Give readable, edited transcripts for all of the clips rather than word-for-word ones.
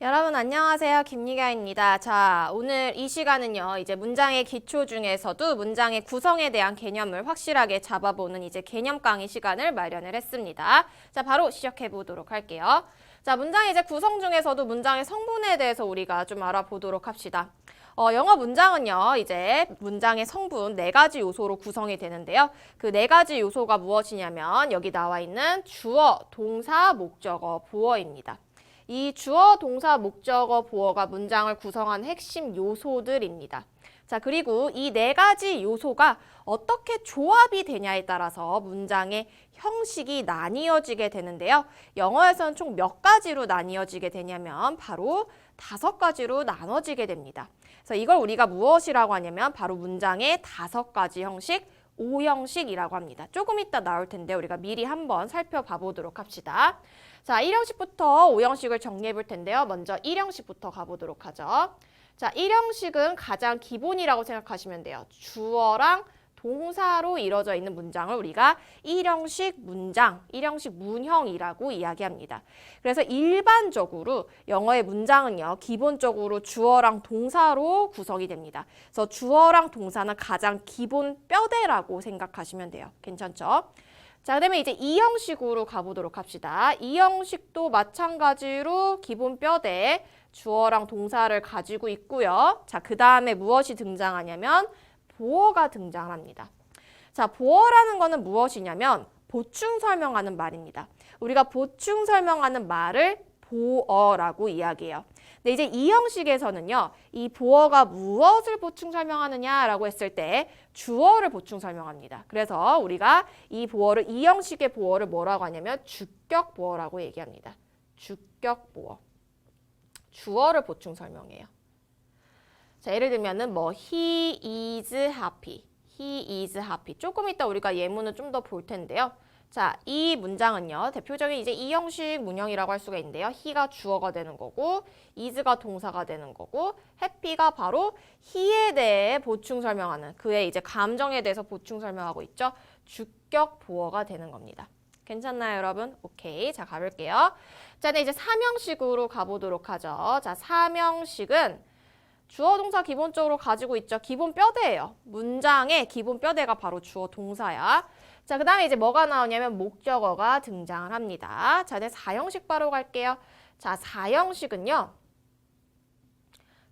여러분 안녕하세요. 김미가입니다. 자, 오늘 이 시간은요. 이제 문장의 기초 중에서도 문장의 구성에 대한 개념을 확실하게 잡아보는 이제 개념 강의 시간을 마련을 했습니다. 자, 바로 시작해 보도록 할게요. 자, 문장의 이제 구성 중에서도 문장의 성분에 대해서 우리가 좀 알아보도록 합시다. 영어 문장은요, 이제 문장의 성분 4가지 요소로 구성이 되는데요. 그 4가지 요소가 무엇이냐면 여기 나와 있는 주어, 동사, 목적어, 보어입니다. 이 주어, 동사, 목적어, 보어가 문장을 구성하는 핵심 요소들입니다. 자, 그리고 이 4가지 요소가 어떻게 조합이 되냐에 따라서 문장의 형식이 나뉘어지게 되는데요. 영어에서는 총 몇 가지로 나뉘어지게 되냐면 바로 5가지로 나눠지게 됩니다. 그래서 이걸 우리가 무엇이라고 하냐면 바로 문장의 5가지 형식, 5형식이라고 합니다. 조금 이따 나올 텐데 우리가 미리 한번 살펴봐 보도록 합시다. 자, 1형식부터 5형식을 정리해 볼 텐데요. 먼저 1형식부터 가보도록 하죠. 자, 1형식은 가장 기본이라고 생각하시면 돼요. 주어랑 동사로 이루어져 있는 문장을 우리가 1형식 문장, 1형식 문형이라고 이야기합니다. 그래서 일반적으로 영어의 문장은요, 기본적으로 주어랑 동사로 구성이 됩니다. 그래서 주어랑 동사는 가장 기본 뼈대라고 생각하시면 돼요. 괜찮죠? 자, 그다음에 이제 2형식으로 가보도록 합시다. 2형식도 마찬가지로 기본 뼈대, 주어랑 동사를 가지고 있고요. 자, 그 다음에 무엇이 등장하냐면 보어가 등장합니다. 자, 보어라는 거는 무엇이냐면 보충 설명하는 말입니다. 우리가 보충 설명하는 말을 보어라고 이야기해요. 근데 이제 이 형식에서는요, 이 보어가 무엇을 보충 설명하느냐라고 했을 때 주어를 보충 설명합니다. 그래서 우리가 이 보어를, 이 형식의 보어를 뭐라고 하냐면 주격 보어라고 얘기합니다. 주격 보어. 주어를 보충 설명해요. 자, 예를 들면은 뭐 he is happy. he is happy. 조금 이따 우리가 예문을 좀 더 볼 텐데요. 자, 이 문장은요, 대표적인 이제 이 형식 문형이라고 할 수가 있는데요. he가 주어가 되는 거고, is가 동사가 되는 거고, happy가 바로 he에 대해 보충 설명하는, 그의 이제 감정에 대해서 보충 설명하고 있죠. 주격 보어가 되는 겁니다. 괜찮나요, 여러분? 오케이. 자, 가볼게요. 자, 네, 이제 3형식으로 가보도록 하죠. 자, 3형식은 주어 동사 기본적으로 가지고 있죠. 기본 뼈대예요. 문장의 기본 뼈대가 바로 주어 동사야. 자, 그 다음에 이제 뭐가 나오냐면 목적어가 등장을 합니다. 자, 네, 4형식 바로 갈게요. 자, 4형식은요.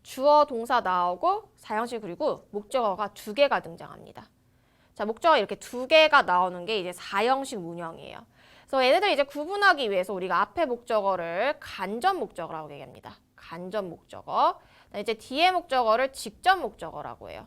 주어 동사 나오고 4형식 그리고 목적어가 2개가 등장합니다. 자, 목적어 이렇게 2개가 나오는 게 이제 4형식 문형이에요. 그래서 얘네들 이제 구분하기 위해서 우리가 앞에 목적어를 간접 목적어라고 얘기합니다. 간접 목적어. 이제 뒤에 목적어를 직접 목적어라고 해요.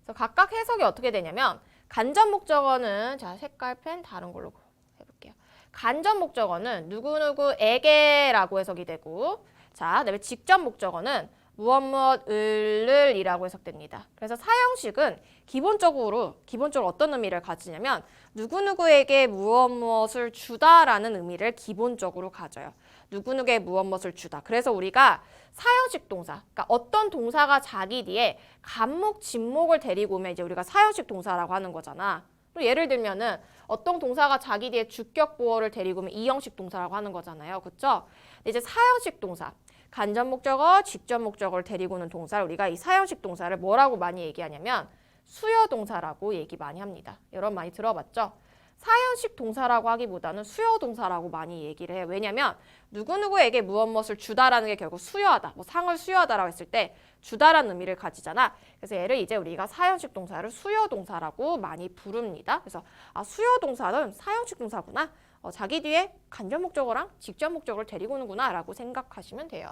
그래서 각각 해석이 어떻게 되냐면 간접 목적어는 자, 색깔 펜 다른 걸로 해볼게요. 간접 목적어는 누구누구에게라고 해석이 되고, 자, 그다음에 직접 목적어는 무엇무엇을 이라고 해석됩니다. 그래서 사형식은 기본적으로 어떤 의미를 가지냐면 누구누구에게 무엇무엇을 주다라는 의미를 기본적으로 가져요. 누구누구에게 무엇무엇을 주다. 그래서 우리가 사형식 동사, 그러니까 어떤 동사가 자기 뒤에 간목, 진목을 데리고 오면 이제 우리가 사형식 동사라고 하는 거잖아. 또 예를 들면은 어떤 동사가 자기 뒤에 주격 보어를 데리고 오면 이형식 동사라고 하는 거잖아요. 그렇죠? 이제 사형식 동사, 간접 목적어, 직접 목적어를 데리고 오는 동사를 우리가 이 사형식 동사를 뭐라고 많이 얘기하냐면 수요 동사라고 얘기 많이 합니다. 여러분 많이 들어봤죠? 사형식 동사라고 하기보다는 수요 동사라고 많이 얘기를 해요. 왜냐면 누구누구에게 무엇무엇을 주다라는 게 결국 수여하다, 뭐 상을 수여하다라고 했을 때 주다라는 의미를 가지잖아. 그래서 얘를 이제 우리가 사형식 동사를 수요 동사라고 많이 부릅니다. 그래서 아, 수요 동사는 사형식 동사구나. 자기 뒤에 간접 목적어랑 직접 목적어를 데리고 오는구나 라고 생각하시면 돼요.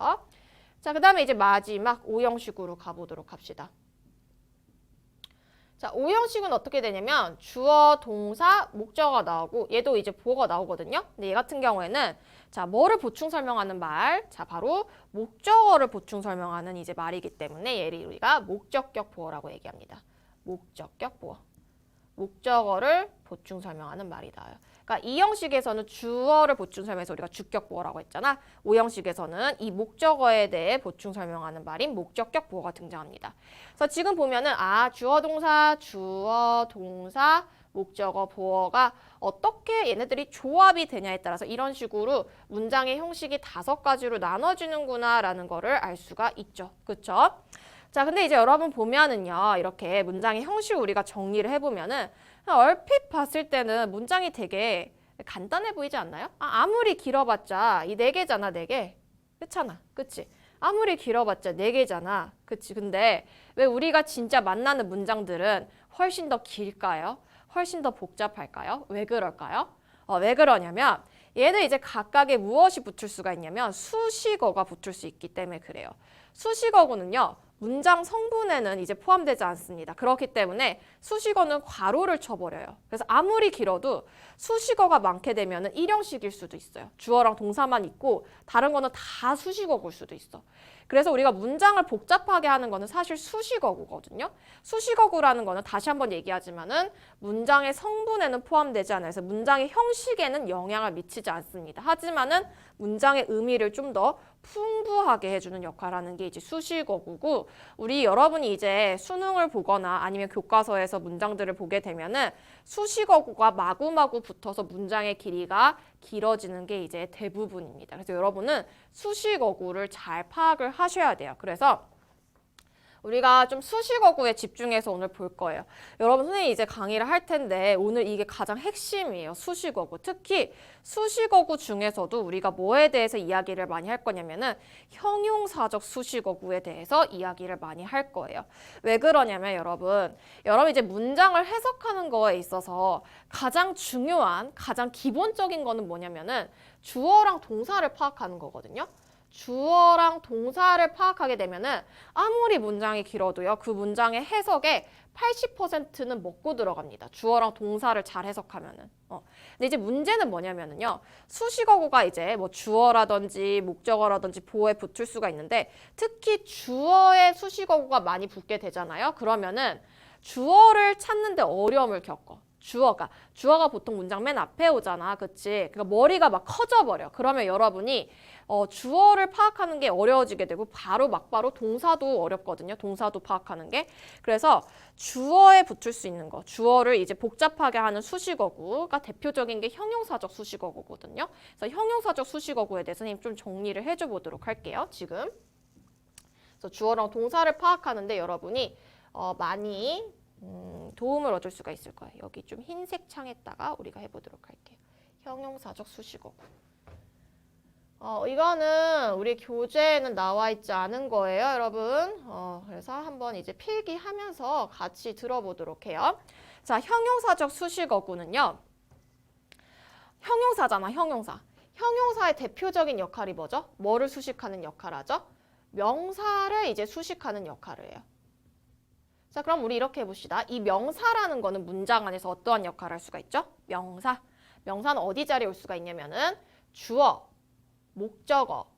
자, 그 다음에 이제 마지막 5형식으로 가보도록 합시다. 자, 5형식은 어떻게 되냐면 주어, 동사, 목적어가 나오고 얘도 이제 보어가 나오거든요. 근데 얘 같은 경우에는 자, 뭐를 보충 설명하는 말? 자, 바로 목적어를 보충 설명하는 이제 말이기 때문에 얘를 우리가 목적격 보어라고 얘기합니다. 목적격 보어. 목적어를 보충 설명하는 말이 나와요. 그러니까 이 형식에서는 주어를 보충 설명해서 우리가 주격 보어라고 했잖아. 5형식에서는 이 목적어에 대해 보충 설명하는 말인 목적격 보어가 등장합니다. 그래서 지금 보면은 주어 동사, 목적어, 보어가 어떻게 얘네들이 조합이 되냐에 따라서 이런 식으로 문장의 형식이 5가지로 나눠지는구나라는 거를 알 수가 있죠. 그쵸? 자, 근데 이제 여러분 보면은요, 이렇게 문장의 형식 우리가 정리를 해보면은 얼핏 봤을 때는 문장이 되게 간단해 보이지 않나요? 아무리 길어봤자 이 4개잖아, 4개. 그렇잖아, 그치? 아무리 길어봤자 4개잖아, 그치? 근데 왜 우리가 진짜 만나는 문장들은 훨씬 더 길까요? 훨씬 더 복잡할까요? 왜 그럴까요? 왜 그러냐면 얘는 이제 각각의 무엇이 붙을 수가 있냐면 수식어가 붙을 수 있기 때문에 그래요. 수식어구는요, 문장 성분에는 이제 포함되지 않습니다. 그렇기 때문에 수식어는 괄호를 쳐버려요. 그래서 아무리 길어도 수식어가 많게 되면 일형식일 수도 있어요. 주어랑 동사만 있고 다른 거는 다 수식어일 수도 있어. 그래서 우리가 문장을 복잡하게 하는 거는 사실 수식어구거든요. 수식어구라는 거는 다시 한번 얘기하지만은 문장의 성분에는 포함되지 않아요. 그래서 문장의 형식에는 영향을 미치지 않습니다. 하지만은 문장의 의미를 좀 더 풍부하게 해주는 역할을 하는 게 이제 수식어구고, 우리 여러분이 이제 수능을 보거나 아니면 교과서에서 문장들을 보게 되면은 수식어구가 마구마구 붙어서 문장의 길이가 길어지는 게 이제 대부분입니다. 그래서 여러분은 수식어구를 잘 파악을 하셔야 돼요. 그래서 우리가 좀 수식어구에 집중해서 오늘 볼 거예요. 여러분, 선생님이 이제 강의를 할 텐데 오늘 이게 가장 핵심이에요. 수식어구. 특히 수식어구 중에서도 우리가 뭐에 대해서 이야기를 많이 할 거냐면은 형용사적 수식어구에 대해서 이야기를 많이 할 거예요. 왜 그러냐면 여러분 이제 문장을 해석하는 거에 있어서 가장 중요한, 가장 기본적인 거는 뭐냐면은 주어랑 동사를 파악하는 거거든요. 주어랑 동사를 파악하게 되면은 아무리 문장이 길어도요, 그 문장의 해석의 80%는 먹고 들어갑니다. 주어랑 동사를 잘 해석하면은. 근데 이제 문제는 뭐냐면은요, 수식어구가 이제 뭐 주어라든지 목적어라든지 보어에 붙을 수가 있는데 특히 주어에 수식어구가 많이 붙게 되잖아요. 그러면은 주어를 찾는데 어려움을 겪어. 주어가 보통 문장 맨 앞에 오잖아, 그치? 그러니까 머리가 막 커져버려. 그러면 여러분이 주어를 파악하는 게 어려워지게 되고 막바로 동사도 어렵거든요. 동사도 파악하는 게. 그래서 주어에 붙을 수 있는 거, 주어를 이제 복잡하게 하는 수식어구가 대표적인 게 형용사적 수식어구거든요. 그래서 형용사적 수식어구에 대해서 선생님 좀 정리를 해줘 보도록 할게요, 지금. 그래서 주어랑 동사를 파악하는데 여러분이 많이 도움을 얻을 수가 있을 거예요. 여기 좀 흰색 창에다가 우리가 해보도록 할게요. 형용사적 수식어구. 이거는 우리 교재에는 나와 있지 않은 거예요, 여러분. 그래서 한번 이제 필기하면서 같이 들어보도록 해요. 자, 형용사적 수식어구는요. 형용사잖아, 형용사. 형용사의 대표적인 역할이 뭐죠? 뭐를 수식하는 역할을 하죠? 명사를 이제 수식하는 역할을 해요. 자, 그럼 우리 이렇게 해봅시다. 이 명사라는 거는 문장 안에서 어떠한 역할을 할 수가 있죠? 명사. 명사는 어디 자리에 올 수가 있냐면은 주어, 목적어,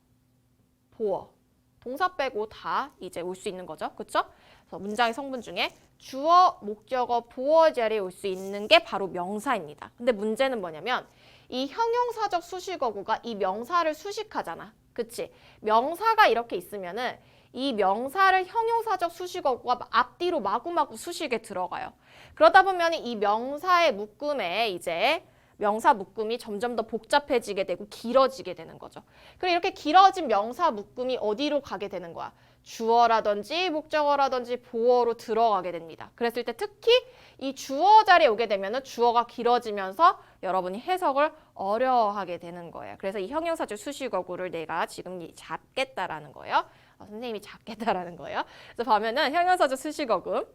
보어, 동사 빼고 다 이제 올 수 있는 거죠. 그쵸? 그래서 문장의 성분 중에 주어, 목적어, 보어 자리에 올 수 있는 게 바로 명사입니다. 근데 문제는 뭐냐면 이 형용사적 수식어구가 이 명사를 수식하잖아. 그치? 명사가 이렇게 있으면은 이 명사를 형용사적 수식어구가 앞뒤로 마구마구 수식에 들어가요. 그러다 보면 이 명사의 묶음에 이제 명사 묶음이 점점 더 복잡해지게 되고 길어지게 되는 거죠. 그리고 이렇게 길어진 명사 묶음이 어디로 가게 되는 거야? 주어라든지 목적어라든지 보어로 들어가게 됩니다. 그랬을 때 특히 이 주어 자리에 오게 되면 주어가 길어지면서 여러분이 해석을 어려워하게 되는 거예요. 그래서 이 형용사적 수식어구를 내가 지금 잡겠다라는 거예요. 선생님이 잡겠다라는 거예요. 그래서 보면은 형용사적 수식어구.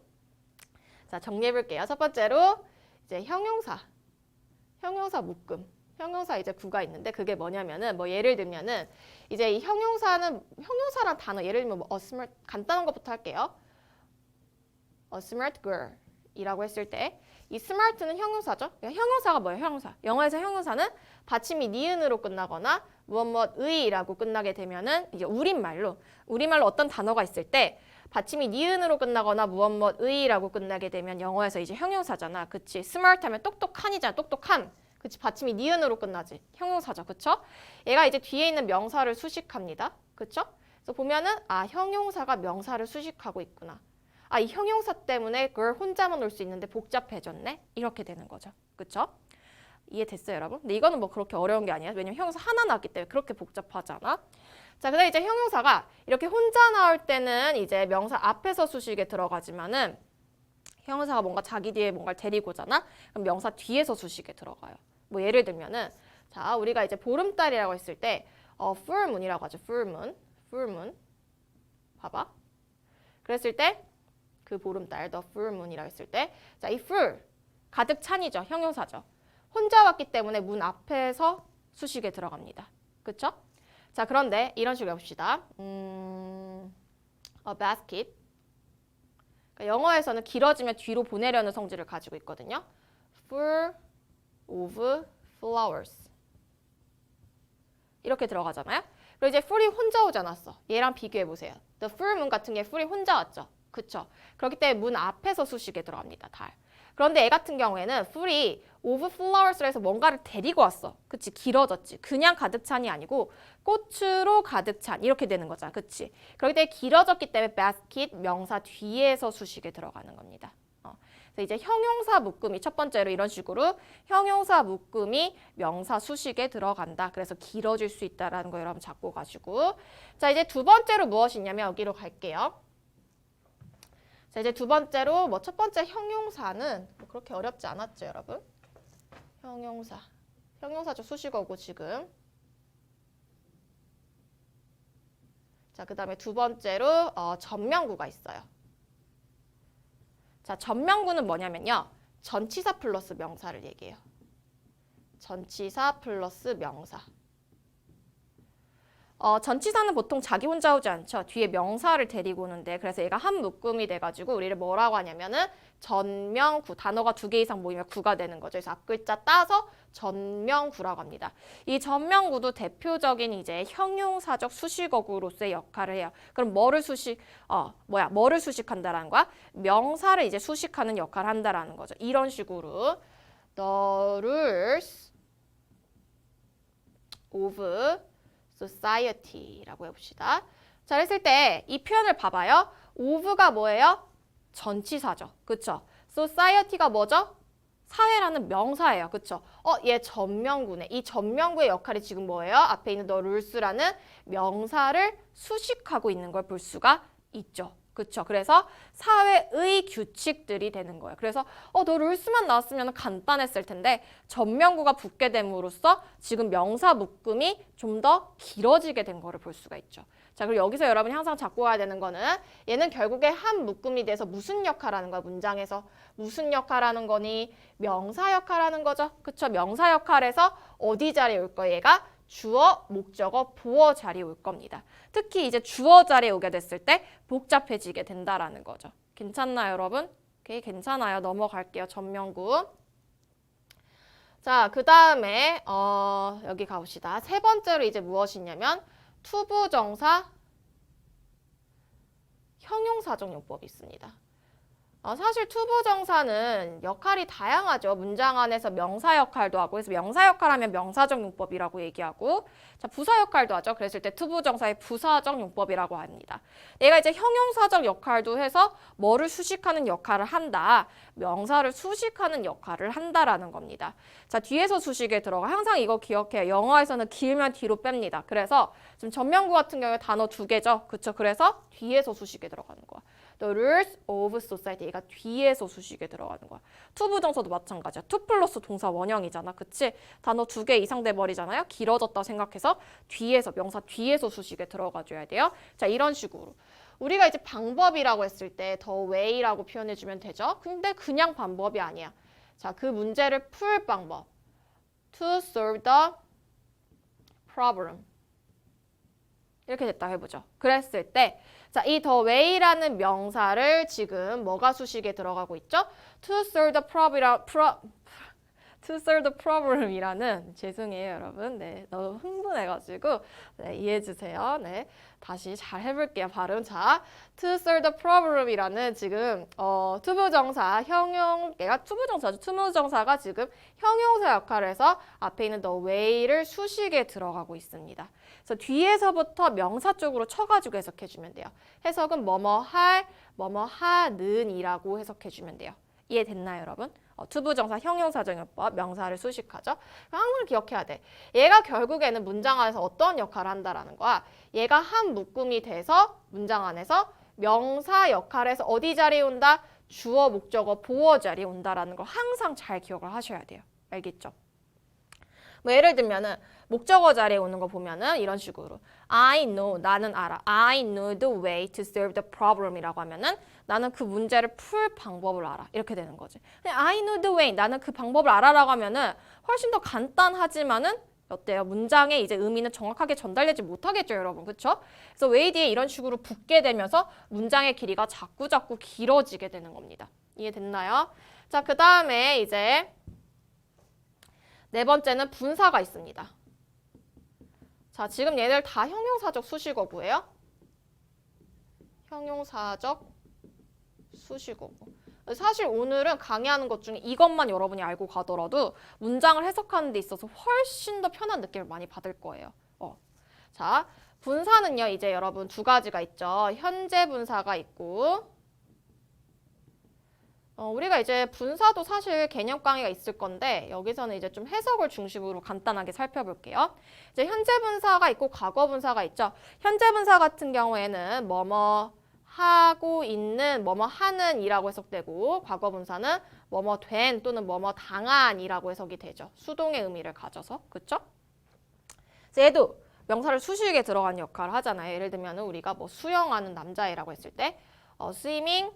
자, 정리해 볼게요. 첫 번째로 이제 형용사 묶음. 형용사 이제 구가 있는데 그게 뭐냐면은 뭐 예를 들면은 이제 이 형용사란 단어 예를 들면 뭐 간단한 것부터 할게요. A smart girl 이라고 했을 때 이 smart는 형용사죠. 형용사가 뭐예요? 형용사. 영어에서 형용사는 받침이 니은으로 끝나거나 무엇의라고 끝나게 되면은 이제 우리말로 어떤 단어가 있을 때 받침이 니은으로 끝나거나 무엇의라고 끝나게 되면 영어에서 이제 형용사잖아. 그치? smart 하면 똑똑한이잖아. 똑똑한. 그치? 받침이 니은으로 끝나지. 형용사죠. 그쵸? 얘가 이제 뒤에 있는 명사를 수식합니다. 그쵸? 그래서 보면은 형용사가 명사를 수식하고 있구나. 아, 이 형용사 때문에 그걸 혼자만 올 수 있는데 복잡해졌네? 이렇게 되는 거죠. 그쵸? 이해됐어요, 여러분? 근데 이거는 뭐 그렇게 어려운 게 아니야. 왜냐면 형용사 하나 나왔기 때문에 그렇게 복잡하지 않아. 자, 그다음에 이제 형용사가 이렇게 혼자 나올 때는 이제 명사 앞에서 수식에 들어가지만은 형용사가 뭔가 자기 뒤에 뭔가를 데리고 오잖아? 그럼 명사 뒤에서 수식에 들어가요. 뭐 예를 들면은 자, 우리가 이제 보름달이라고 했을 때 full moon이라고 하죠. full moon. full moon. 봐봐. 그랬을 때 그 보름달, the full moon이라고 했을 때 자, 이 full 가득 찬이죠. 형용사죠. 혼자 왔기 때문에 문 앞에서 수식에 들어갑니다. 그쵸? 자, 그런데 이런 식으로 해봅시다. a basket. 그러니까 영어에서는 길어지면 뒤로 보내려는 성질을 가지고 있거든요. full of flowers. 이렇게 들어가잖아요. 그리고 이제 full이 혼자 오지 않았어. 얘랑 비교해보세요. the full moon 같은 게 full이 혼자 왔죠. 그쵸? 그렇기 때문에 문 앞에서 수식에 들어갑니다. 달. 그런데 얘 같은 경우에는 full이 of flowers로 해서 뭔가를 데리고 왔어. 그치? 길어졌지. 그냥 가득 찬이 아니고 꽃으로 가득 찬. 이렇게 되는 거잖아. 그치? 그렇기 때문에 길어졌기 때문에 basket 명사 뒤에서 수식에 들어가는 겁니다. 그래서 이제 형용사 묶음이 첫 번째로 이런 식으로 형용사 묶음이 명사 수식에 들어간다. 그래서 길어질 수 있다라는 거 여러분 잡고 가지고. 자, 이제 두 번째로 무엇이 있냐면 여기로 갈게요. 자, 이제 두 번째로 뭐 첫 번째 형용사는 뭐 그렇게 어렵지 않았죠, 여러분? 형용사. 형용사죠, 수식어고 지금. 자, 그 다음에 두 번째로 전명구가 있어요. 자, 전명구는 뭐냐면요. 전치사 플러스 명사를 얘기해요. 전치사 플러스 명사. 전치사는 보통 자기 혼자 오지 않죠. 뒤에 명사를 데리고 오는데 그래서 얘가 한 묶음이 돼가지고 우리를 뭐라고 하냐면은 전명구. 단어가 두 개 이상 모이면 구가 되는 거죠. 그래서 앞글자 따서 전명구라고 합니다. 이 전명구도 대표적인 이제 형용사적 수식어구로서의 역할을 해요. 그럼 뭐를 뭐를 수식한다라는 거야? 명사를 이제 수식하는 역할을 한다라는 거죠. 이런 식으로 the rules of society라고 해봅시다. 자, 그랬을 때 이 표현을 봐봐요. of가 뭐예요? 전치사죠. 그쵸? society가 뭐죠? 사회라는 명사예요. 그쵸? 얘 전명구네. 이 전명구의 역할이 지금 뭐예요? 앞에 있는 the rules라는 명사를 수식하고 있는 걸 볼 수가 있죠. 그쵸? 그래서 사회의 규칙들이 되는 거예요. 그래서 너 룰스만 나왔으면 간단했을 텐데 전명구가 붙게 됨으로써 지금 명사 묶음이 좀 더 길어지게 된 거를 볼 수가 있죠. 자, 그리고 여기서 여러분이 항상 잡고 가야 되는 거는 얘는 결국에 한 묶음이 돼서 무슨 역할하는 거야? 문장에서 무슨 역할하는 거니? 명사 역할하는 거죠. 그쵸? 명사 역할에서 어디 자리에 올 거예요? 얘가 주어, 목적어, 보어 자리에 올 겁니다. 특히 이제 주어 자리에 오게 됐을 때 복잡해지게 된다라는 거죠. 괜찮나요, 여러분? 오케이, 괜찮아요. 넘어갈게요. 전명구. 자, 그 다음에 여기 가봅시다. 세 번째로 이제 무엇이냐면 투부정사 형용사적 용법이 있습니다. 사실 투부정사는 역할이 다양하죠. 문장 안에서 명사 역할도 하고, 그래서 명사 역할하면 명사적 용법이라고 얘기하고, 자, 부사 역할도 하죠. 그랬을 때 투부정사의 부사적 용법이라고 합니다. 얘가 이제 형용사적 역할도 해서 뭐를 수식하는 역할을 한다. 명사를 수식하는 역할을 한다라는 겁니다. 자, 뒤에서 수식에 들어가. 항상 이거 기억해요. 영어에서는 길면 뒤로 뺍니다. 그래서 지금 전명구 같은 경우에 단어 두 개죠. 그쵸? 그래서 뒤에서 수식에 들어가는 거야. The rules of society. 얘가 뒤에서 수식에 들어가는 거야. 투부정사도 마찬가지야. 투 플러스 동사 원형이잖아. 그치? 단어 두 개 이상 돼버리잖아요. 길어졌다 생각해서 뒤에서, 명사 뒤에서 수식에 들어가줘야 돼요. 자, 이런 식으로. 우리가 이제 방법이라고 했을 때 the way라고 표현해주면 되죠. 근데 그냥 방법이 아니야. 자, 그 문제를 풀 방법. To solve the problem. 이렇게 됐다 해보죠. 그랬을 때 자, 이 the way라는 명사를 지금 뭐가 수식에 들어가고 있죠? To solve the to solve the problem이라는 죄송해요 여러분. 네, 너무 흥분해가지고 네, 이해해주세요. 네, 다시 잘 해볼게요 발음. 자, to solve the problem이라는 지금 투부정사 형용 얘가 투부정사죠. 투부정사가 지금 형용사 역할을 해서 앞에 있는 the way를 수식에 들어가고 있습니다. 그래서 뒤에서부터 명사 쪽으로 쳐가지고 해석해주면 돼요. 해석은 뭐뭐 할, 뭐뭐 하는 이라고 해석해주면 돼요. 이해됐나요 여러분? 투부정사 형용사정용법 명사를 수식하죠. 항상 기억해야 돼. 얘가 결국에는 문장 안에서 어떤 역할을 한다라는 거야. 얘가 한 묶음이 돼서 문장 안에서 명사 역할에서 어디 자리에 온다? 주어, 목적어, 보어 자리에 온다라는 걸 항상 잘 기억을 하셔야 돼요. 알겠죠? 뭐 예를 들면은 목적어 자리에 오는 거 보면은 이런 식으로 I know, 나는 알아. I know the way to solve the problem 이라고 하면은 나는 그 문제를 풀 방법을 알아. 이렇게 되는 거지. I know the way, 나는 그 방법을 알아라고 하면은 훨씬 더 간단하지만은 어때요? 문장의 이제 의미는 정확하게 전달되지 못하겠죠, 여러분. 그쵸? 그래서 way 뒤에 이런 식으로 붙게 되면서 문장의 길이가 자꾸 길어지게 되는 겁니다. 이해됐나요? 자, 그 다음에 이제 네 번째는 분사가 있습니다. 자, 지금 얘들 다 형용사적 수식어구예요. 형용사적 수식어구. 사실 오늘은 강의하는 것 중에 이것만 여러분이 알고 가더라도 문장을 해석하는 데 있어서 훨씬 더 편한 느낌을 많이 받을 거예요. 자, 분사는요, 이제 여러분 두 가지가 있죠. 현재 분사가 있고 우리가 이제 분사도 사실 개념 강의가 있을 건데 여기서는 이제 좀 해석을 중심으로 간단하게 살펴볼게요. 이제 현재 분사가 있고 과거 분사가 있죠. 현재 분사 같은 경우에는 뭐뭐 하고 있는, 뭐뭐 하는 이라고 해석되고 과거 분사는 뭐뭐 된 또는 뭐뭐 당한 이라고 해석이 되죠. 수동의 의미를 가져서. 그쵸? 얘도 명사를 수식에 들어간 역할을 하잖아요. 예를 들면 우리가 뭐 수영하는 남자애라고 했을 때 swimming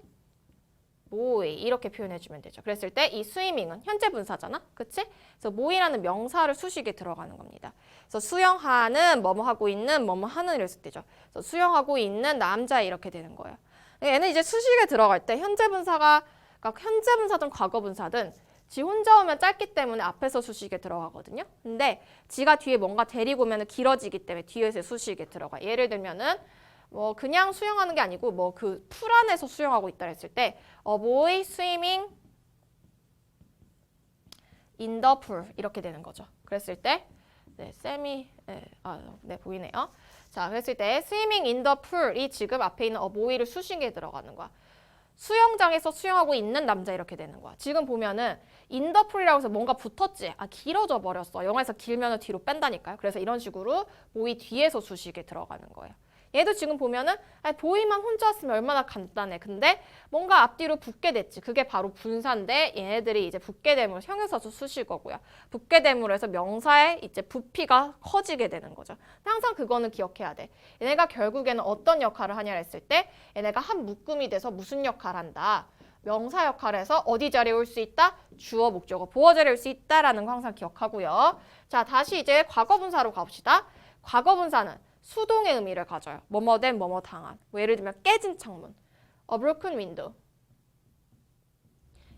boy 이렇게 표현해주면 되죠. 그랬을 때 이 swimming은 현재 분사잖아. 그치? 그래서 boy라는 명사를 수식에 들어가는 겁니다. 그래서 수영하는, 뭐뭐 하고 있는, 뭐뭐 하는 이랬을 때죠. 그래서 수영하고 있는 남자 이렇게 되는 거예요. 얘는 이제 수식에 들어갈 때 현재 분사가, 그러니까 현재 분사든 과거 분사든 지 혼자 오면 짧기 때문에 앞에서 수식에 들어가거든요. 근데 지가 뒤에 뭔가 데리고 오면 길어지기 때문에 뒤에서 수식에 들어가. 예를 들면은 뭐 그냥 수영하는 게 아니고 뭐 그 풀 안에서 수영하고 있다 했을 때 A boy swimming in the pool 이렇게 되는 거죠. 그랬을 때 네, 쌤이 네, 보이네요. 자, 그랬을 때 swimming in the pool이 지금 앞에 있는 A boy를 수식에 들어가는 거야. 수영장에서 수영하고 있는 남자 이렇게 되는 거야. 지금 보면은 in the pool이라고 해서 뭔가 붙었지? 길어져 버렸어. 영어에서 길면은 뒤로 뺀다니까요. 그래서 이런 식으로 boy 뒤에서 수식에 들어가는 거예요. 얘도 지금 보면은 보이만 혼자 왔으면 얼마나 간단해. 근데 뭔가 앞뒤로 붙게 됐지. 그게 바로 분사인데 얘네들이 이제 붙게 됨으로 형용사수 수식어고요. 붙게 됨으로 해서 명사의 이제 부피가 커지게 되는 거죠. 항상 그거는 기억해야 돼. 얘네가 결국에는 어떤 역할을 하냐 했을 때 얘네가 한 묶음이 돼서 무슨 역할을 한다. 명사 역할에서 어디 자리에 올 수 있다? 주어, 목적어, 보어 자리에 올 수 있다라는 거 항상 기억하고요. 자, 다시 이제 과거 분사로 가봅시다. 과거 분사는 수동의 의미를 가져요. 뭐뭐 된, 뭐뭐 당한. 뭐 예를 들면 깨진 창문, a broken window.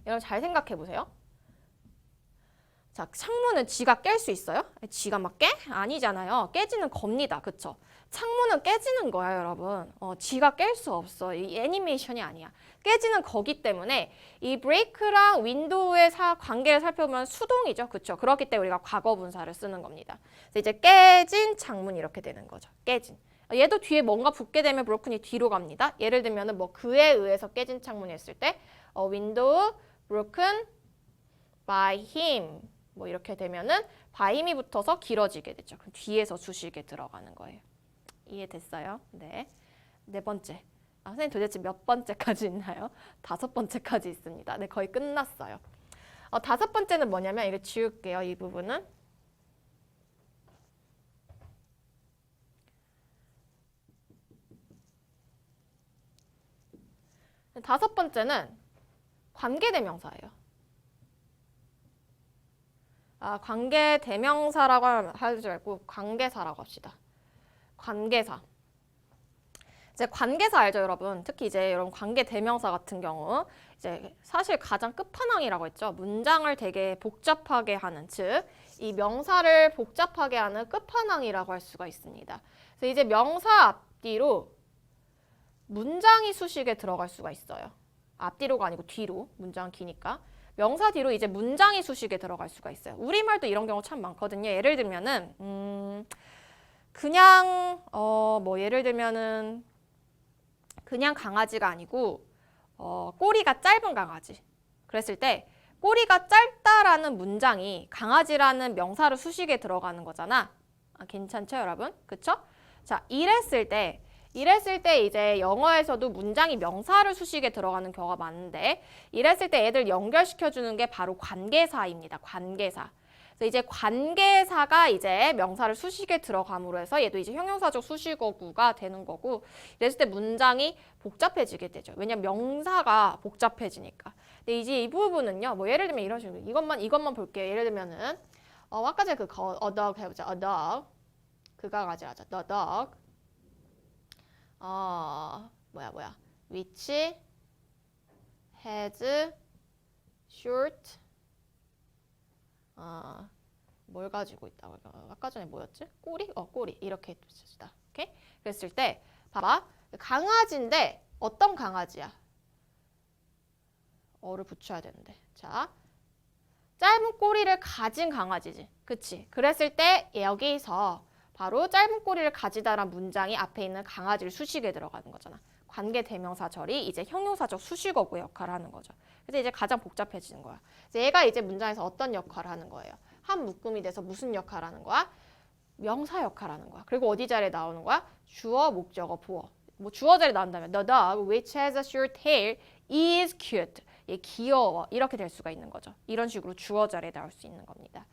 여러분 잘 생각해 보세요. 자, 창문은 지가 깰 수 있어요? 지가 막 깨? 아니잖아요. 깨지는 겁니다. 그쵸? 창문은 깨지는 거야, 여러분. 지가 깰 수 없어. 이 애니메이션이 아니야. 깨지는 거기 때문에 이 브레이크랑 윈도우의 관계를 살펴보면 수동이죠. 그쵸? 그렇기 때문에 우리가 과거 분사를 쓰는 겁니다. 그래서 이제 깨진 창문 이렇게 되는 거죠. 깨진. 얘도 뒤에 뭔가 붙게 되면 브로큰이 뒤로 갑니다. 예를 들면 뭐 그에 의해서 깨진 창문이 했을 때 window broken by him 뭐 이렇게 되면은 by 힘이 붙어서 길어지게 되죠. 그럼 뒤에서 수식에 들어가는 거예요. 이해됐어요? 네. 네 번째. 선생님 도대체 몇 번째까지 있나요? 5번째까지 있습니다. 네, 거의 끝났어요. 5번째는 뭐냐면 이거 지울게요. 이 부분은. 다섯 번째는 관계대명사예요. 관계대명사라고 하지 말고 관계사라고 합시다. 관계사. 이제 관계사 알죠, 여러분? 특히 이제 여러분 관계 대명사 같은 경우 이제 사실 가장 끝판왕이라고 했죠. 문장을 되게 복잡하게 하는, 즉 이 명사를 복잡하게 하는 끝판왕이라고 할 수가 있습니다. 그래서 이제 명사 앞뒤로 문장이 수식에 들어갈 수가 있어요. 앞뒤로가 아니고 뒤로, 문장 기니까. 명사 뒤로 이제 문장이 수식에 들어갈 수가 있어요. 우리말도 이런 경우 참 많거든요. 예를 들면은 그냥 예를 들면은 그냥 강아지가 아니고 꼬리가 짧은 강아지. 그랬을 때 꼬리가 짧다라는 문장이 강아지라는 명사로 수식에 들어가는 거잖아. 괜찮죠, 여러분? 그쵸? 자, 이랬을 때 이제 영어에서도 문장이 명사를 수식에 들어가는 경우가 많은데 이랬을 때 애들 연결시켜주는 게 바로 관계사입니다. 관계사. 그래서 이제 관계사가 이제 명사를 수식에 들어감으로 해서 얘도 이제 형용사적 수식어구가 되는 거고 이랬을 때 문장이 복잡해지게 되죠. 왜냐면 명사가 복잡해지니까. 근데 이제 이 부분은요. 뭐 예를 들면 이런 식으로 이것만 볼게요. 예를 들면은 아까 전에 a dog 해보자. a dog. 그 강아지 하자. the dog. which has short 뭘 가지고 있다고 아까 전에 뭐였지? 꼬리? 꼬리 이렇게 봅시다. 오케이? 그랬을 때 봐봐. 강아지인데 어떤 강아지야? 어를 붙여야 되는데. 자, 짧은 꼬리를 가진 강아지지. 그치? 그랬을 때 여기서 바로 짧은 꼬리를 가지다란 문장이 앞에 있는 강아지를 수식에 들어가는 거잖아. 관계 대명사절이 이제 형용사적 수식어구 역할을 하는 거죠. 그래서 이제 가장 복잡해지는 거야. 얘가 이제 문장에서 어떤 역할을 하는 거예요? 한 묶음이 돼서 무슨 역할을 하는 거야? 명사 역할을 하는 거야. 그리고 어디 자리에 나오는 거야? 주어, 목적어, 보어. 뭐 주어 자리에 나온다면 The dog which has a short tail is cute. 얘 귀여워. 이렇게 될 수가 있는 거죠. 이런 식으로 주어 자리에 나올 수 있는 겁니다.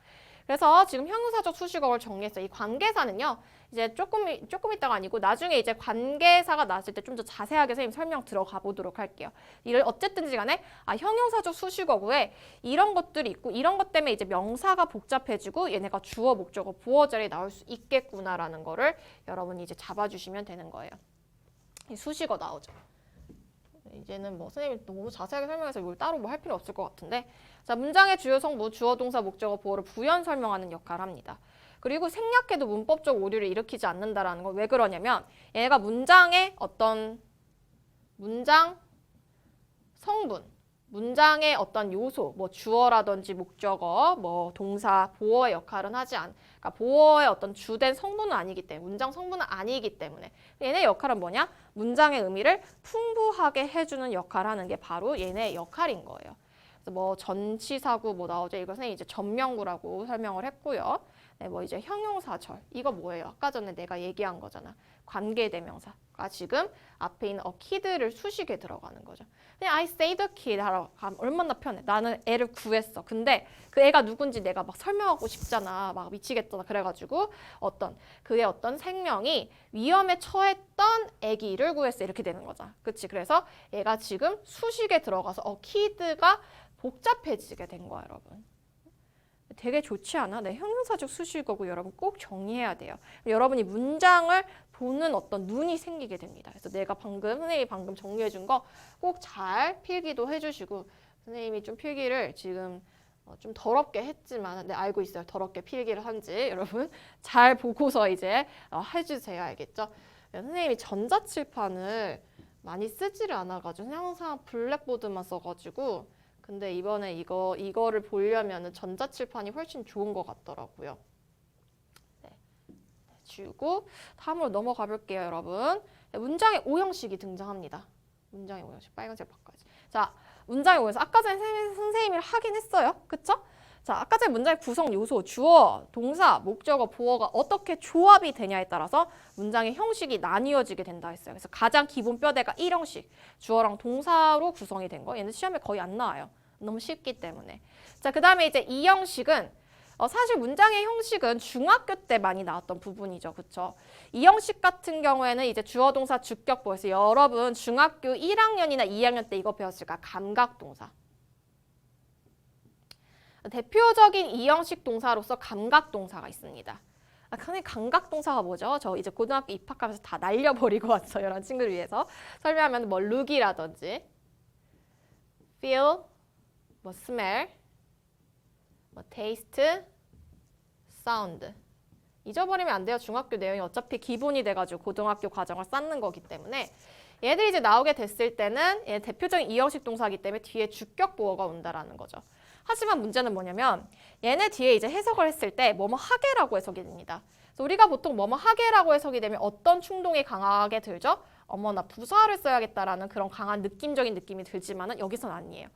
그래서 지금 형용사적 수식어를 정리했어요. 이 관계사는요. 이제 조금 있다가 아니고 나중에 이제 관계사가 나왔을 때 좀 더 자세하게 선생님 설명 들어가 보도록 할게요. 이를 어쨌든지 간에 형용사적 수식어구에 이런 것들이 있고 이런 것 때문에 이제 명사가 복잡해지고 얘네가 주어, 목적어, 보어 자리에 나올 수 있겠구나라는 거를 여러분이 이제 잡아주시면 되는 거예요. 이 수식어 나오죠. 이제는 뭐 선생님이 너무 자세하게 설명해서 이걸 따로 뭐 할 필요 없을 것 같은데 자, 문장의 주요 성분, 주어, 동사, 목적어, 보어를 부연 설명하는 역할을 합니다. 그리고 생략해도 문법적 오류를 일으키지 않는다라는 건 왜 그러냐면 얘가 문장의 어떤 문장 성분, 문장의 어떤 요소, 뭐 주어라든지 목적어, 뭐 동사, 보어의 역할은 그러니까 보어의 어떤 주된 성분은 아니기 때문에, 문장 성분은 아니기 때문에 얘네 역할은 뭐냐? 문장의 의미를 풍부하게 해주는 역할을 하는 게 바로 얘네 역할인 거예요. 그래서 뭐 전치사구 뭐 나오죠? 이거 선생님이 이제 전명구라고 설명을 했고요. 네, 뭐 이제 형용사절 이거 뭐예요? 아까 전에 내가 얘기한 거잖아. 관계대명사가 지금 앞에 있는 a kid를 수식에 들어가는 거죠. 그냥 I saved a kid 하러 가면 얼마나 편해. 나는 애를 구했어. 근데 그 애가 누군지 내가 막 설명하고 싶잖아. 막 미치겠잖아. 그래가지고 그의 어떤 생명이 위험에 처했던 애기를 구했어. 이렇게 되는 거잖아. 그치? 그래서 얘가 지금 수식에 들어가서 a kid가 복잡해지게 된 거야, 여러분. 되게 좋지 않아? 네, 형용사적 수식어고 여러분 꼭 정리해야 돼요. 여러분이 문장을 보는 어떤 눈이 생기게 됩니다. 그래서 선생님이 방금 정리해 준 거 꼭 잘 필기도 해주시고 선생님이 좀 필기를 지금 좀 더럽게 했지만 알고 있어요. 더럽게 필기를 한지 여러분 잘 보고서 이제 해주세요. 알겠죠? 선생님이 전자칠판을 많이 쓰지를 않아가지고 항상 블랙보드만 써가지고 근데 이번에 이거를 보려면 전자칠판이 훨씬 좋은 것 같더라고요. 네. 지우고 다음으로 넘어가 볼게요, 여러분. 문장의 오형식이 등장합니다. 문장의 오형식 빨간색 바꿔야지. 자, 문장의 오형식 아까 전에 선생님이 하긴 했어요. 그쵸? 자, 아까 전에 문장의 구성 요소, 주어, 동사, 목적어, 보어가 어떻게 조합이 되냐에 따라서 문장의 형식이 나뉘어지게 된다 했어요. 그래서 가장 기본 뼈대가 1형식, 주어랑 동사로 구성이 된 거. 얘는 시험에 거의 안 나와요. 너무 쉽기 때문에. 자, 그 다음에 이제 2형식은 사실 문장의 형식은 중학교 때 많이 나왔던 부분이죠. 그쵸? 이 형식 같은 경우에는 이제 주어, 동사, 주격, 보에서 여러분 중학교 1학년이나 2학년 때 이거 배웠을까? 감각동사. 대표적인 이형식 동사로서 감각동사가 있습니다. 흔히 감각동사가 뭐죠? 저 이제 고등학교 입학하면서 다 날려버리고 왔어요. 라는 친구를 위해서 설명하면 뭐 look이라든지 feel, 뭐 smell, 뭐 taste, sound. 잊어버리면 안 돼요. 중학교 내용이 어차피 기본이 돼가지고 고등학교 과정을 쌓는 거기 때문에 얘들이 이제 나오게 됐을 때는 얘 대표적인 이형식 동사이기 때문에 뒤에 주격 보어가 온다라는 거죠. 하지만 문제는 뭐냐면 얘네 뒤에 이제 해석을 했을 때 뭐뭐 하게라고 해석이 됩니다. 그래서 우리가 보통 뭐뭐 하게라고 해석이 되면 어떤 충동이 강하게 들죠? 어머 나 부사를 써야겠다라는 그런 강한 느낌적인 느낌이 들지만은 여기선 아니에요.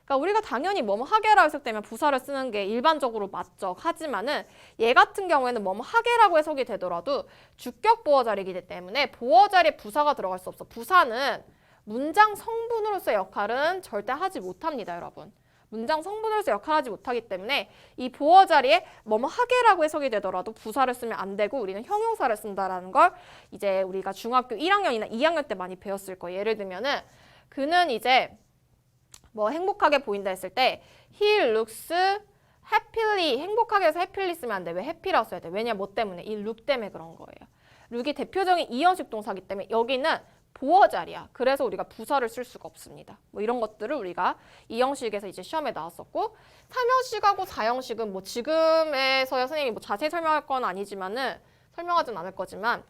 그러니까 우리가 당연히 뭐뭐 하게라고 해석되면 부사를 쓰는 게 일반적으로 맞죠. 하지만은 얘 같은 경우에는 뭐뭐 하게라고 해석이 되더라도 주격 보어 자리이기 때문에 보어 자리에 부사가 들어갈 수 없어. 부사는 문장 성분으로서의 역할은 절대 하지 못합니다, 여러분. 문장 성분으로서 역할하지 못하기 때문에 이 보어 자리에 뭐뭐 하게라고 해석이 되더라도 부사를 쓰면 안 되고 우리는 형용사를 쓴다라는 걸 이제 우리가 중학교 1학년이나 2학년 때 많이 배웠을 거예요. 예를 들면은 그는 이제 뭐 행복하게 보인다 했을 때 he looks happily 행복하게 해서 happily 쓰면 안 돼. 왜 happy라고 써야 돼? 왜냐 뭐 때문에? 이 look 때문에 그런 거예요. 룩이 대표적인 이형식 동사이기 때문에 여기는 보어 자리야. 그래서 우리가 부사를 쓸 수가 없습니다. 뭐 이런 것들을 우리가 이형식에서 이제 시험에 나왔었고 3형식하고 4형식은 뭐 지금에서야 선생님이 뭐 자세히 설명할 건 아니지만은 설명하진 않을 거지만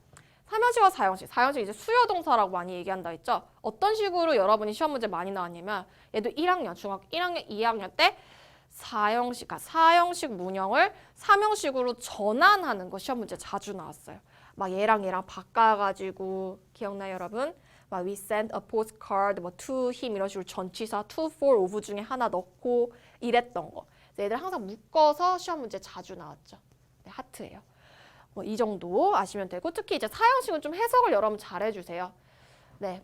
3형식과 4형식, 4형식 이제 수요 동사라고 많이 얘기한다 했죠. 어떤 식으로 여러분이 시험 문제 많이 나왔냐면 얘도 1학년, 중학교 1학년, 2학년 때 4형식 문형을 3형식으로 전환하는 거 시험 문제 자주 나왔어요. 막 얘랑 바꿔가지고 기억나요 여러분? 막 we sent a postcard 뭐 to him 이런 식으로 전치사 to, for, of 중에 하나 넣고 이랬던 거. 얘들 항상 묶어서 시험 문제 자주 나왔죠. 네, 하트예요. 뭐 이 정도 아시면 되고 특히 이제 4형식은 좀 해석을 여러분 잘 해주세요. 네.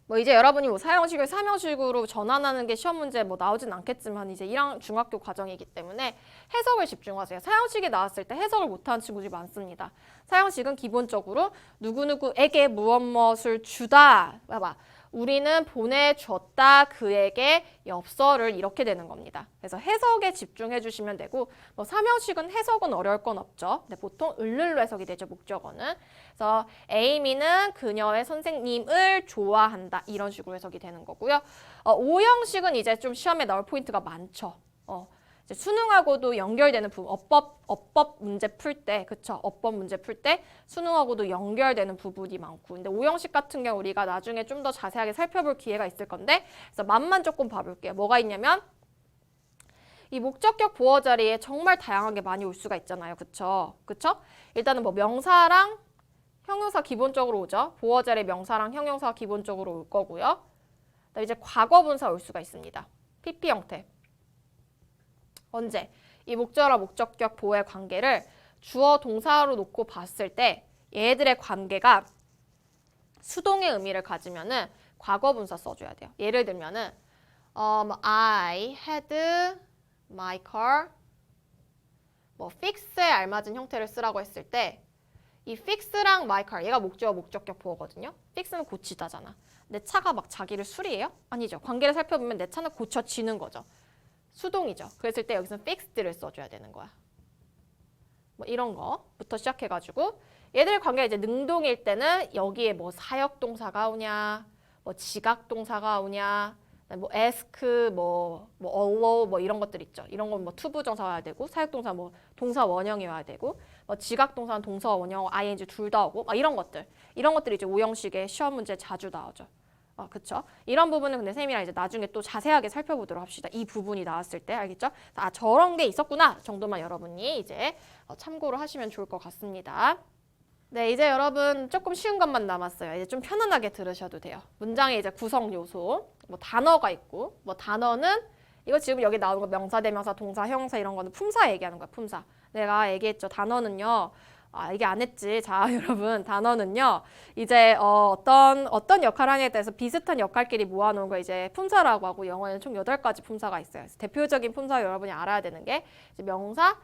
뭐 이제 여러분이 뭐 4형식을 3형식으로 전환하는 게 시험 문제 뭐 나오진 않겠지만 이제 1학 중학교 과정이기 때문에 해석을 집중하세요. 4형식이 나왔을 때 해석을 못하는 친구들이 많습니다. 4형식은 기본적으로 누구누구에게 무엇무엇을 주다. 봐봐. 우리는 보내줬다 그에게 엽서를 이렇게 되는 겁니다. 그래서 해석에 집중해 주시면 되고 뭐 3형식은 해석은 어려울 건 없죠. 근데 보통 을를로 해석이 되죠. 목적어는. 그래서 에이미는 그녀의 선생님을 좋아한다. 이런 식으로 해석이 되는 거고요. 5형식은 이제 좀 시험에 나올 포인트가 많죠. 이제 수능하고도 연결되는 부분, 어법 문제 풀 때, 그쵸? 어법 문제 풀 때 수능하고도 연결되는 부분이 많고. 근데 5형식 같은 경우 우리가 나중에 좀 더 자세하게 살펴볼 기회가 있을 건데, 그래서 맛만 조금 봐볼게요. 뭐가 있냐면, 이 목적격 보어 자리에 정말 다양하게 많이 올 수가 있잖아요. 그쵸? 그쵸? 일단은 뭐 명사랑 형용사 기본적으로 오죠. 보어 자리에 명사랑 형용사가 기본적으로 올 거고요. 그다음에 이제 과거분사 올 수가 있습니다. PP 형태. 언제? 이 목적어와 목적격 보어의 관계를 주어 동사로 놓고 봤을 때 얘들의 관계가 수동의 의미를 가지면은 과거분사 써줘야 돼요. 예를 들면은 I had my car 뭐 fix에 알맞은 형태를 쓰라고 했을 때 이 fix랑 my car 얘가 목적어 목적격 보어거든요. fix는 고치다잖아. 내 차가 막 자기를 수리해요? 아니죠. 관계를 살펴보면 내 차는 고쳐지는 거죠. 수동이죠. 그랬을 때 여기서는 fixed를 써줘야 되는 거야. 뭐 이런 거부터 시작해가지고 얘들 관계가 이제 능동일 때는 여기에 뭐 사역동사가 오냐, 뭐 지각동사가 오냐, 뭐 ask, 뭐 allow 뭐 이런 것들 있죠. 이런 건 뭐 투부정사 와야 되고 사역동사 뭐 동사 원형이 와야 되고 뭐 지각동사는 동사 원형, ing 둘 다 오고 막 이런 것들이 이제 5형식의 시험 문제 자주 나오죠. 그쵸? 이런 부분은 근데 쌤이랑 이제 나중에 또 자세하게 살펴보도록 합시다. 이 부분이 나왔을 때 알겠죠? 저런 게 있었구나 정도만 여러분이 이제 참고를 하시면 좋을 것 같습니다. 네, 이제 여러분 조금 쉬운 것만 남았어요. 이제 좀 편안하게 들으셔도 돼요. 문장의 이제 구성 요소, 뭐 단어가 있고, 뭐 단어는 이거 지금 여기 나오는 거 명사, 대명사, 동사, 형용사 이런 거는 품사 얘기하는 거야. 품사. 내가 얘기했죠. 단어는요. 얘기 안 했지. 자, 여러분, 단어는요, 이제, 어떤 역할을 하냐에 따라서 비슷한 역할끼리 모아놓은 거 이제 품사라고 하고, 영어에는 총 8가지 품사가 있어요. 대표적인 품사 여러분이 알아야 되는 게, 이제 명사,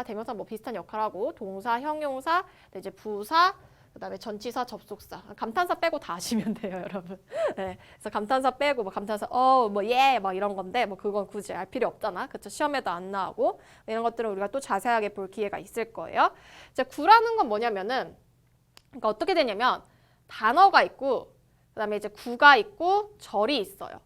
대명사 뭐 비슷한 역할하고, 동사, 형용사, 이제 부사, 그다음에 전치사, 접속사. 감탄사 빼고 다 아시면 돼요, 여러분. 네, 그래서 감탄사 빼고 뭐 감탄사 뭐 막 이런 건데 뭐 그건 굳이 알 필요 없잖아. 그쵸? 시험에도 안 나오고 이런 것들은 우리가 또 자세하게 볼 기회가 있을 거예요. 이제 구라는 건 뭐냐면은 그러니까 어떻게 되냐면 단어가 있고 그다음에 이제 구가 있고 절이 있어요.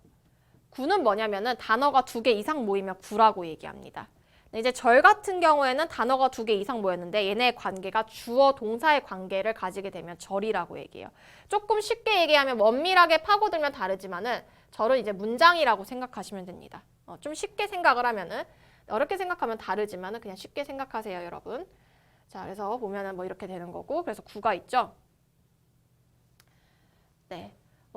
구는 뭐냐면은 단어가 2개 이상 모이면 구라고 얘기합니다. 이제 절 같은 경우에는 단어가 2개 이상 모였는데 얘네의 관계가 주어 동사의 관계를 가지게 되면 절이라고 얘기해요. 조금 쉽게 얘기하면 엄밀하게 파고들면 다르지만은 절은 이제 문장이라고 생각하시면 됩니다. 좀 쉽게 생각을 하면은 어렵게 생각하면 다르지만은 그냥 쉽게 생각하세요, 여러분. 자, 그래서 보면은 뭐 이렇게 되는 거고 그래서 구가 있죠. 네.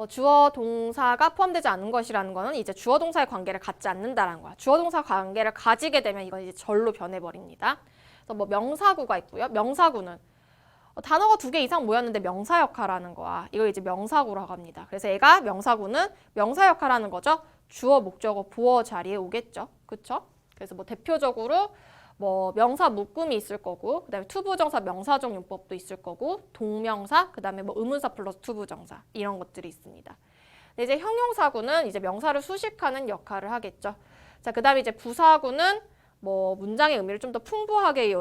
주어 동사가 포함되지 않은 것이라는 거는 이제 주어 동사의 관계를 갖지 않는다라는 거야. 주어 동사 관계를 가지게 되면 이건 이제 절로 변해버립니다. 그래서 뭐 명사구가 있고요. 명사구는 단어가 2개 이상 모였는데 명사 역할하는 거야. 이걸 이제 명사구라고 합니다. 그래서 얘가 명사구는 명사 역할하는 거죠. 주어, 목적어, 보어 자리에 오겠죠. 그쵸? 그래서 뭐 대표적으로 뭐 명사 묶음이 있을 거고 그다음에 투부정사 명사적 용법도 있을 거고 동명사 그다음에 뭐 의문사 플러스 투부정사 이런 것들이 있습니다. 근데 이제 형용사구는 이제 명사를 수식하는 역할을 하겠죠. 자, 그다음에 이제 부사구는 뭐 문장의 의미를 좀 더 풍부하게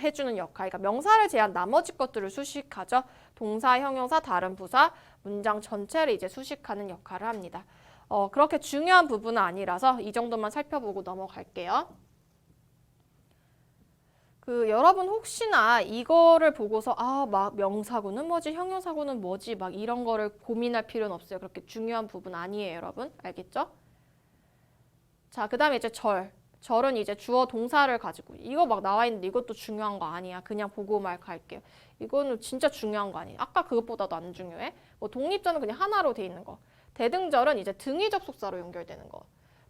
해주는 역할. 그러니까 명사를 제한 나머지 것들을 수식하죠. 동사, 형용사, 다른 부사, 문장 전체를 이제 수식하는 역할을 합니다. 그렇게 중요한 부분은 아니라서 이 정도만 살펴보고 넘어갈게요. 여러분 혹시나 이거를 보고서 막 명사구는 뭐지, 형용사구는 뭐지 막 이런 거를 고민할 필요는 없어요. 그렇게 중요한 부분 아니에요, 여러분. 알겠죠? 자, 그다음에 이제 절은 이제 주어 동사를 가지고 이거 막 나와 있는데 이것도 중요한 거 아니야. 그냥 보고 말 갈게요. 이거는 진짜 중요한 거 아니에요. 아까 그것보다도 안 중요해. 뭐 독립절은 그냥 하나로 돼 있는 거. 대등절은 이제 등위 접속사로 연결되는 거.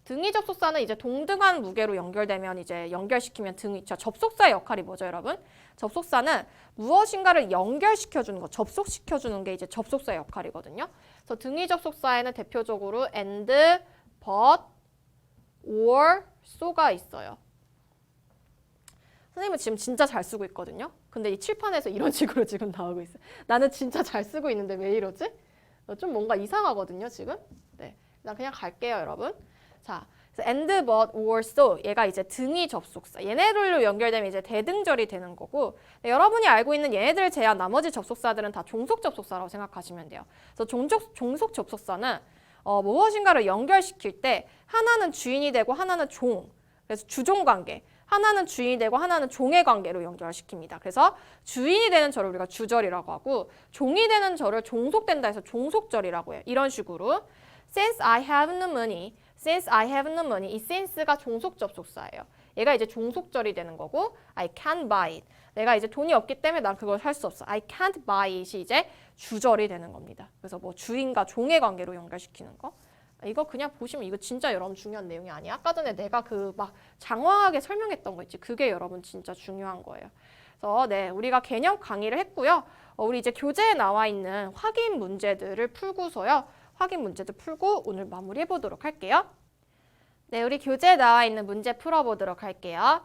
등위 접속사는 이제 동등한 무게로 연결되면 이제 연결시키면 등위, 접속사의 역할이 뭐죠, 여러분? 접속사는 무엇인가를 연결시켜주는 거, 접속시켜주는 게 이제 접속사의 역할이거든요. 그래서 등위 접속사에는 대표적으로 and, but, or, so가 있어요. 선생님은 지금 진짜 잘 쓰고 있거든요. 근데 이 칠판에서 이런 식으로 지금 나오고 있어요. 나는 진짜 잘 쓰고 있는데 왜 이러지? 좀 뭔가 이상하거든요, 지금. 네, 나 그냥 갈게요, 여러분. 자, 그래서 and, but, or, so 얘가 이제 등위 접속사. 얘네들로 연결되면 이제 대등절이 되는 거고 네, 여러분이 알고 있는 얘네들 제한 나머지 접속사들은 다 종속 접속사라고 생각하시면 돼요. 그래서 종속 접속사는 무엇인가를 연결시킬 때 하나는 주인이 되고 하나는 종. 그래서 주종 관계. 하나는 주인이 되고 하나는 종의 관계로 연결시킵니다. 그래서 주인이 되는 절을 우리가 주절이라고 하고 종이 되는 절을 종속된다 해서 종속절이라고 해요. 이런 식으로 Since I have no money, since I have no money 이 since가 종속 접속사예요. 얘가 이제 종속절이 되는 거고 I can't buy it. 내가 이제 돈이 없기 때문에 난 그걸 살 수 없어. I can't buy it이 이제 주절이 되는 겁니다. 그래서 뭐 주인과 종의 관계로 연결시키는 거. 이거 그냥 보시면 이거 진짜 여러분 중요한 내용이 아니야. 아까 전에 내가 막 장황하게 설명했던 거 있지. 그게 여러분 진짜 중요한 거예요. 그래서 네, 우리가 개념 강의를 했고요. 우리 이제 교재에 나와 있는 확인 문제들을 풀고서요. 확인 문제도 풀고 오늘 마무리해 보도록 할게요. 네, 우리 교재에 나와 있는 문제 풀어보도록 할게요.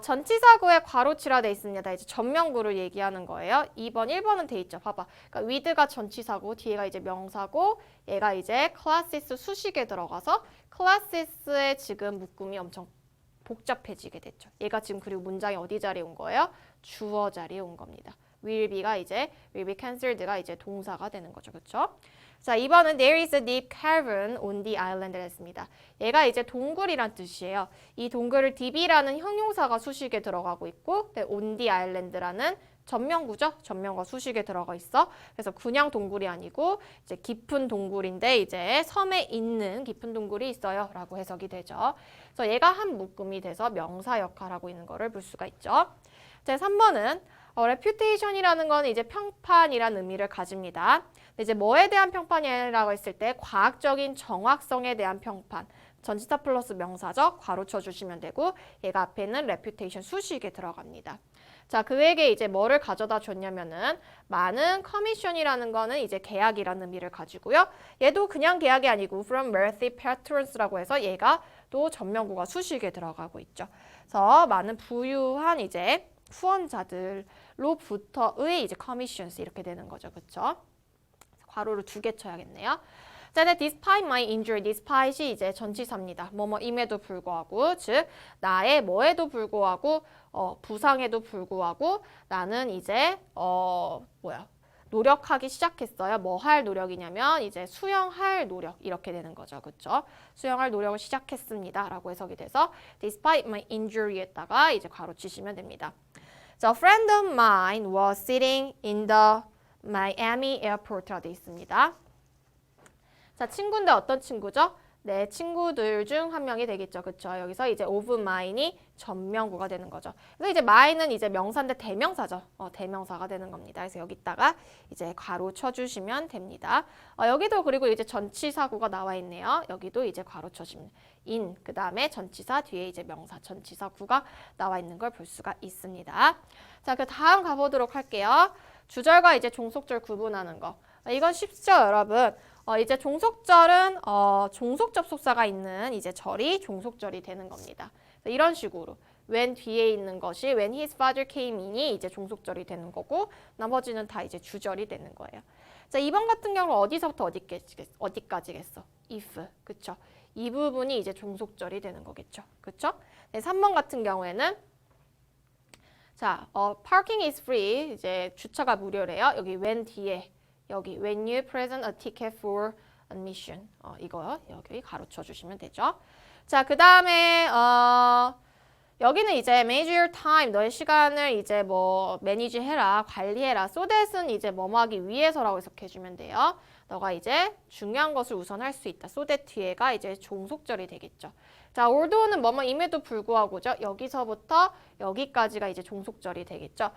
전치사구에 괄호치라 돼 있습니다. 이제 전명구를 얘기하는 거예요. 2번, 1번은 돼 있죠. 봐봐. 그러니까 with가 전치사고, 뒤에가 이제 명사고, 얘가 이제 classes 수식에 들어가서 classes의 지금 묶음이 엄청 복잡해지게 됐죠. 얘가 지금 그리고 문장이 어디 자리에 온 거예요? 주어 자리에 온 겁니다. will be cancelled가 이제 동사가 되는 거죠. 그렇죠? 자, 2번은 there is a deep cavern on the island를 했습니다. 얘가 이제 동굴이란 뜻이에요. 이 동굴을 deep이라는 형용사가 수식에 들어가고 있고 on the island라는 전명구죠. 전명과 수식에 들어가 있어. 그래서 그냥 동굴이 아니고 이제 깊은 동굴인데 이제 섬에 있는 깊은 동굴이 있어요. 라고 해석이 되죠. 그래서 얘가 한 묶음이 돼서 명사 역할하고 있는 거를 볼 수가 있죠. 자, 3번은 reputation이라는 건 이제 평판이라는 의미를 가집니다. 이제 뭐에 대한 평판이라고 했을 때 과학적인 정확성에 대한 평판. 전치사 플러스 명사적 괄호쳐 주시면 되고 얘가 앞에 있는 reputation 수식에 들어갑니다. 자, 그에게 이제 뭐를 가져다 줬냐면은 많은 커미션이라는 거는 이제 계약이라는 의미를 가지고요. 얘도 그냥 계약이 아니고 from wealthy patrons라고 해서 얘가 또 전명구가 수식에 들어가고 있죠. 그래서 많은 부유한 이제 후원자들로 로부터의 이제 commissions 이렇게 되는 거죠. 그쵸? 괄호를 2개 쳐야겠네요. 자, 근데 despite my injury, despite이 이제 전치사입니다. 뭐뭐임에도 불구하고, 즉 나의 뭐에도 불구하고, 부상에도 불구하고 나는 이제 노력하기 시작했어요. 뭐 할 노력이냐면 이제 수영할 노력 이렇게 되는 거죠. 그렇죠? 수영할 노력을 시작했습니다. 라고 해석이 돼서 despite my injury에다가 이제 괄호 치시면 됩니다. So, a friend of mine was sitting in the Miami airport라고 되어 있습니다. 자, 친구인데 어떤 친구죠? 내 친구들 중 한 명이 되겠죠. 그쵸? 여기서 이제 of mine이 전명구가 되는 거죠. 그래서 이제 mine은 이제 명사인데 대명사죠. 대명사가 되는 겁니다. 그래서 여기다가 이제 괄호 쳐주시면 됩니다. 여기도 그리고 이제 전치사구가 나와 있네요. 여기도 이제 괄호 쳐주시면 in, 그 다음에 전치사 뒤에 이제 명사, 전치사구가 나와 있는 걸 볼 수가 있습니다. 자, 그 다음 가보도록 할게요. 주절과 이제 종속절 구분하는 거. 이건 쉽죠, 여러분? 이제 종속절은 종속 접속사가 있는 이제 절이 종속절이 되는 겁니다. 이런 식으로 when 뒤에 있는 것이 when his father came in이 이제 종속절이 되는 거고 나머지는 다 이제 주절이 되는 거예요. 자, 2번 같은 경우는 어디서부터 어디까지겠어? if, 그쵸? 이 부분이 이제 종속절이 되는 거겠죠, 그쵸? 네, 3번 같은 경우에는 자, parking is free, 이제 주차가 무료래요. 여기 when 뒤에 여기 when you present a ticket for admission 이거 여기 가로쳐 주시면 되죠. 자, 그 다음에 여기는 이제 manage your time 너의 시간을 이제 뭐 manage 해라 관리해라 so that은 이제 뭐뭐 하기 위해서라고 해석해 주면 돼요. 너가 이제 중요한 것을 우선 할 수 있다. so that 뒤에가 이제 종속절이 되겠죠. 자, although는 뭐뭐임에도 불구하고죠. 여기서부터 여기까지가 이제 종속절이 되겠죠.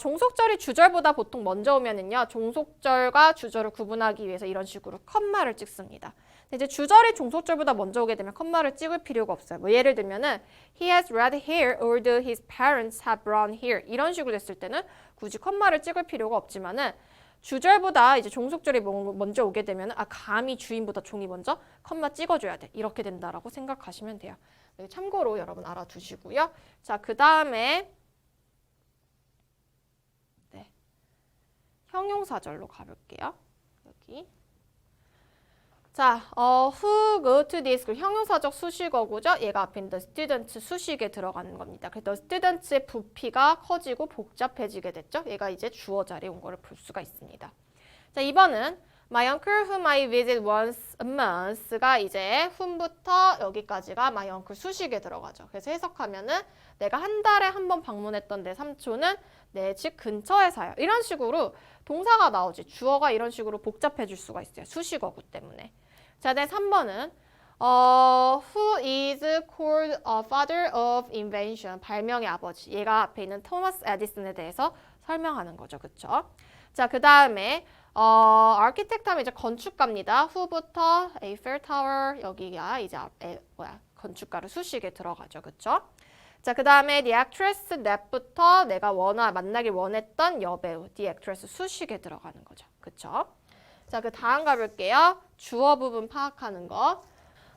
종속절이 주절보다 보통 먼저 오면은요. 종속절과 주절을 구분하기 위해서 이런 식으로 컴마를 찍습니다. 근데 이제 주절이 종속절보다 먼저 오게 되면 컴마를 찍을 필요가 없어요. 뭐 예를 들면은 he has red hair although his parents have brown hair 이런 식으로 됐을 때는 굳이 컴마를 찍을 필요가 없지만은 주절보다 이제 종속절이 먼저 오게 되면 감히 주인보다 종이 먼저 컴마 찍어줘야 돼. 이렇게 된다라고 생각하시면 돼요. 참고로 여러분 알아두시고요. 자, 그 다음에 네, 형용사절로 가볼게요. 여기 자, who go to this school 형용사적 수식어고죠. 얘가 앞에 있는 the students 수식에 들어가는 겁니다. 그래서 the students의 부피가 커지고 복잡해지게 됐죠. 얘가 이제 주어 자리에 온 거를 볼 수가 있습니다. 자, 2번은 my uncle whom I visit once a month가 이제 whom부터 여기까지가 my uncle 수식에 들어가죠. 그래서 해석하면은 내가 한 달에 한 번 방문했던 내 삼촌은 내 집 근처에 사요. 이런 식으로 동사가 나오지. 주어가 이런 식으로 복잡해질 수가 있어요. 수식어구 때문에. 자, 네, 3번은 who is called a father of invention? 발명의 아버지. 얘가 앞에 있는 토마스 에디슨에 대해서 설명하는 거죠. 그쵸? 자, 그 다음에 architect 하면 이제 건축가입니다. who부터 Eiffel Tower 여기가 이제 건축가를 수식에 들어가죠. 그쵸? 자, 그 다음에 the actress that부터 내가 만나길 원했던 여배우 the actress 수식에 들어가는 거죠. 그쵸? 자, 그 다음 가볼게요. 주어 부분 파악하는 거.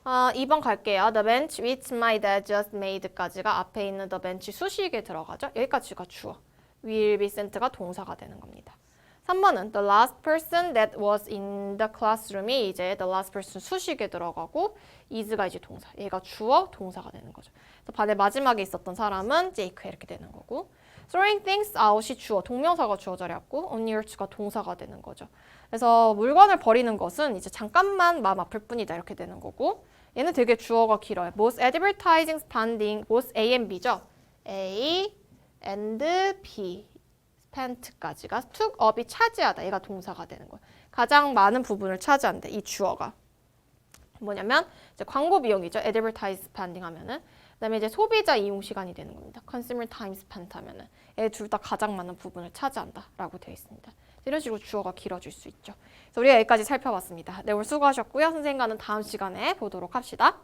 2번 갈게요. The bench which my dad just made까지가 앞에 있는 the bench 수식에 들어가죠. 여기까지가 주어. will be sent가 동사가 되는 겁니다. 3번은 the last person that was in the classroom이 이제 the last person 수식에 들어가고 is가 이제 동사. 얘가 주어, 동사가 되는 거죠. 그래서 반대 마지막에 있었던 사람은 Jake 이렇게 되는 거고 throwing things out이 주어, 동명사가 주어 자리였고 on earth가 동사가 되는 거죠. 그래서 물건을 버리는 것은 이제 잠깐만 마음 아플 뿐이다 이렇게 되는 거고 얘는 되게 주어가 길어요. both advertising spending, both A and B죠. A and B spent까지가 took up이 차지하다. 얘가 동사가 되는 거예요. 가장 많은 부분을 차지한대. 이 주어가. 뭐냐면 이제 광고 비용이죠. advertise spending 하면은. 그다음에 이제 소비자 이용 시간이 되는 겁니다. consumer time spent 하면은 얘 둘 다 가장 많은 부분을 차지한다라고 되어 있습니다. 이런 식으로 주어가 길어질 수 있죠. 그래서 우리가 여기까지 살펴봤습니다. 네, 오늘 수고하셨고요. 선생님과는 다음 시간에 보도록 합시다.